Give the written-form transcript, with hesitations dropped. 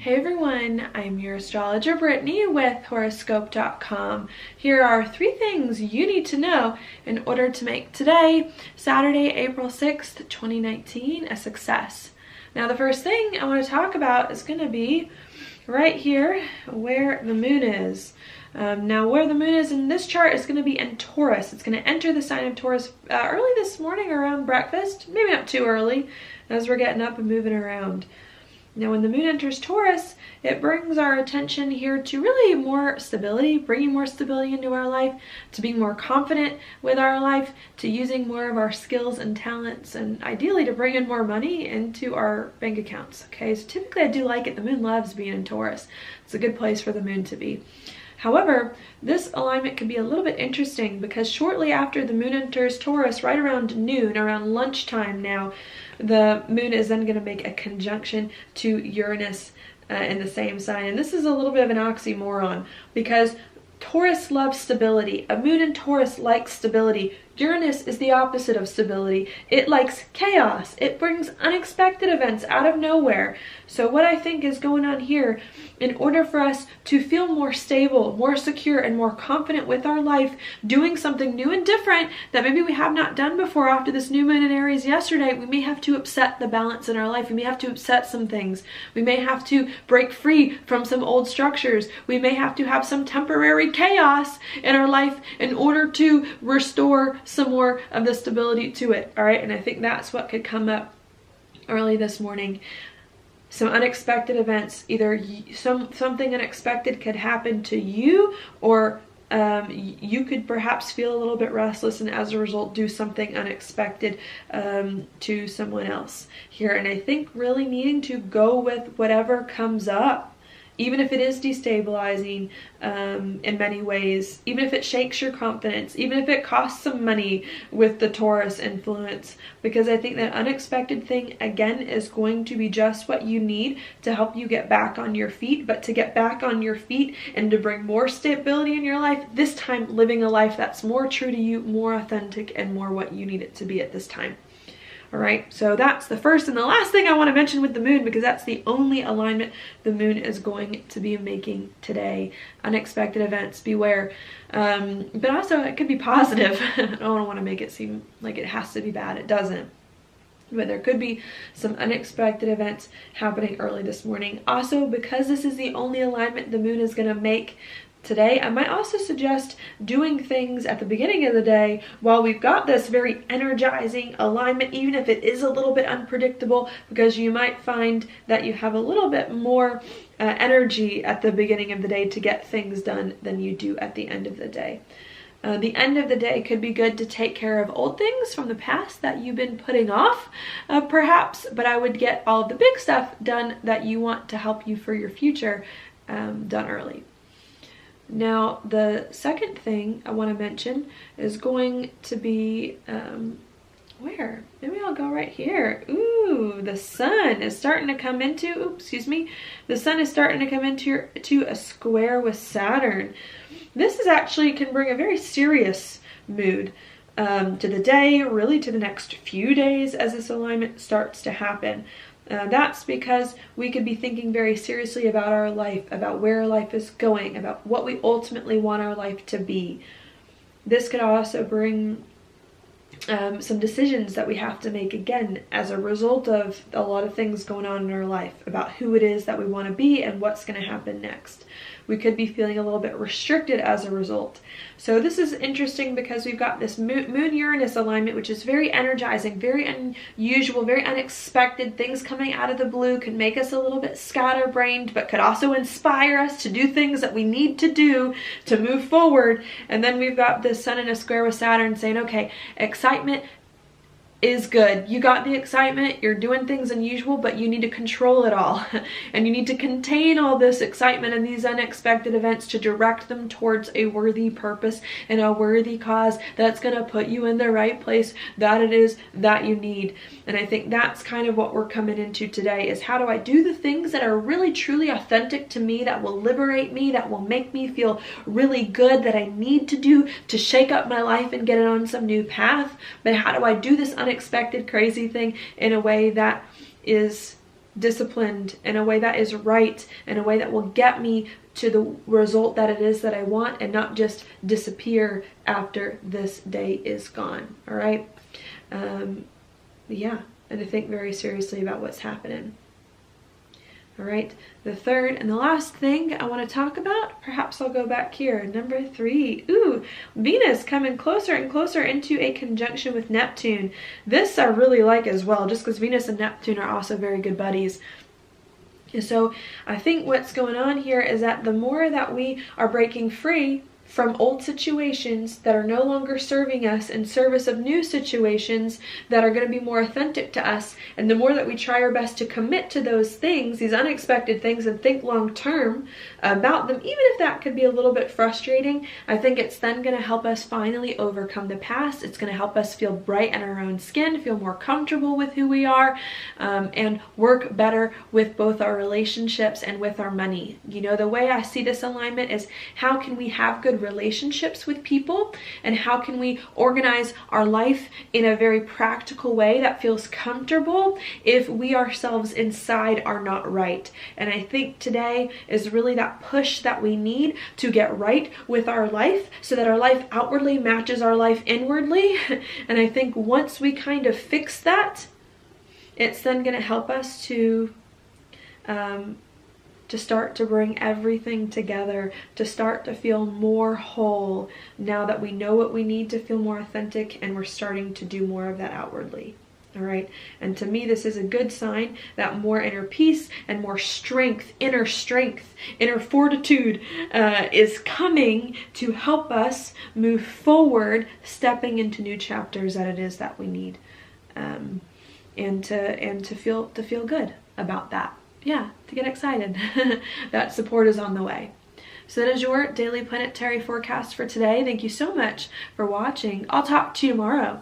Hey everyone, I'm your astrologer Brittany with Horoscope.com. Here are 3 things you need to know in order to make today, Saturday, April 6th, 2019, a success. Now the first thing I want to talk about is going to be right here where the moon is. Now where the moon is in this chart is going to be in Taurus. It's going to enter the sign of Taurus early this morning around breakfast, maybe not too early as we're getting up and moving around. Now when the moon enters Taurus, it brings our attention here to really more stability, bringing more stability into our life, to being more confident with our life, to using more of our skills and talents, and ideally to bring in more money into our bank accounts. Okay, so typically I do like it. The moon loves being in Taurus. It's a good place for the moon to be. However, this alignment can be a little bit interesting because shortly after the moon enters Taurus, right around noon, around lunchtime now, the moon is then going to make a conjunction to Uranus in the same sign. And this is a little bit of an oxymoron because Taurus loves stability. A moon in Taurus likes stability. Uranus is the opposite of stability. It likes chaos. It brings unexpected events out of nowhere. So what I think is going on here, in order for us to feel more stable, more secure, and more confident with our life, doing something new and different that maybe we have not done before after this new moon in Aries yesterday, we may have to upset the balance in our life. We may have to upset some things. We may have to break free from some old structures. We may have to have some temporary chaos in our life in order to restore some more of the stability to it. All right, and I think that's what could come up early this morning. Some unexpected events, either something unexpected could happen to you, or you could perhaps feel a little bit restless and as a result do something unexpected to someone else here. And I think really needing to go with whatever comes up, even if it is destabilizing in many ways, even if it shakes your confidence, even if it costs some money with the Taurus influence, because I think that unexpected thing, again, is going to be just what you need to help you get back on your feet. But to get back on your feet and to bring more stability in your life, this time living a life that's more true to you, more authentic, and more what you need it to be at this time. All right, so that's the first and the last thing I want to mention with the moon, because that's the only alignment the moon is going to be making today. Unexpected events, beware. But also it could be positive. I don't want to make it seem like it has to be bad. It doesn't. But there could be some unexpected events happening early this morning. Also, because this is the only alignment the moon is going to make today, I might also suggest doing things at the beginning of the day while we've got this very energizing alignment, even if it is a little bit unpredictable, because you might find that you have a little bit more energy at the beginning of the day to get things done than you do at the end of the day. The end of the day could be good to take care of old things from the past that you've been putting off, perhaps, but I would get all of the big stuff done that you want to help you for your future done early. Now, the second thing I want to mention is going to be, where? Maybe I'll go right here. Ooh, the sun is starting to come into, the sun is starting to come into a square with Saturn. This is actually can bring a very serious mood to the day, really to the next few days as this alignment starts to happen. That's because we could be thinking very seriously about our life, about where our life is going, about what we ultimately want our life to be. This could also bring some decisions that we have to make again as a result of a lot of things going on in our life about who it is that we want to be and what's going to happen next. We could be feeling a little bit restricted as a result. So this is interesting because we've got this Moon-Uranus alignment, which is very energizing, very unusual, very unexpected. Things coming out of the blue can make us a little bit scatterbrained, but could also inspire us to do things that we need to do to move forward. And then we've got the sun in a square with Saturn saying, okay, excitement is good. You got the excitement, you're doing things unusual, but you need to control it all. And you need to contain all this excitement and these unexpected events to direct them towards a worthy purpose and a worthy cause that's going to put you in the right place that it is that you need. And I think that's kind of what we're coming into today, is how do I do the things that are really truly authentic to me, that will liberate me, that will make me feel really good, that I need to do to shake up my life and get it on some new path. But how do I do this unexpected crazy thing in a way that is disciplined, in a way that is right, in a way that will get me to the result that it is that I want, and not just disappear after this day is gone. All right. Yeah, and to think very seriously about what's happening. All right, the third and the last thing I want to talk about, perhaps I'll go back here, number 3. Ooh, Venus coming closer and closer into a conjunction with Neptune. This I really like as well, just because Venus and Neptune are also very good buddies. And so I think what's going on here is that the more that we are breaking free from old situations that are no longer serving us in service of new situations that are going to be more authentic to us, and the more that we try our best to commit to those things, these unexpected things, and think long term about them, even if that could be a little bit frustrating, I think it's then going to help us finally overcome the past. It's going to help us feel bright in our own skin, feel more comfortable with who we are, and work better with both our relationships and with our money. You know, the way I see this alignment is, how can we have good relationships with people, and how can we organize our life in a very practical way that feels comfortable if we ourselves inside are not right. And I think today is really that push that we need to get right with our life, so that our life outwardly matches our life inwardly. And I think once we kind of fix that, it's then going to help us to start to bring everything together, to start to feel more whole, now that we know what we need to feel more authentic, and we're starting to do more of that outwardly. All right. And to me, this is a good sign that more inner peace and more strength, inner fortitude is coming to help us move forward, stepping into new chapters that it is that we need, and to feel good about that. Yeah, to get excited that support is on the way. So that is your daily planetary forecast for today. Thank you so much for watching. I'll talk to you tomorrow.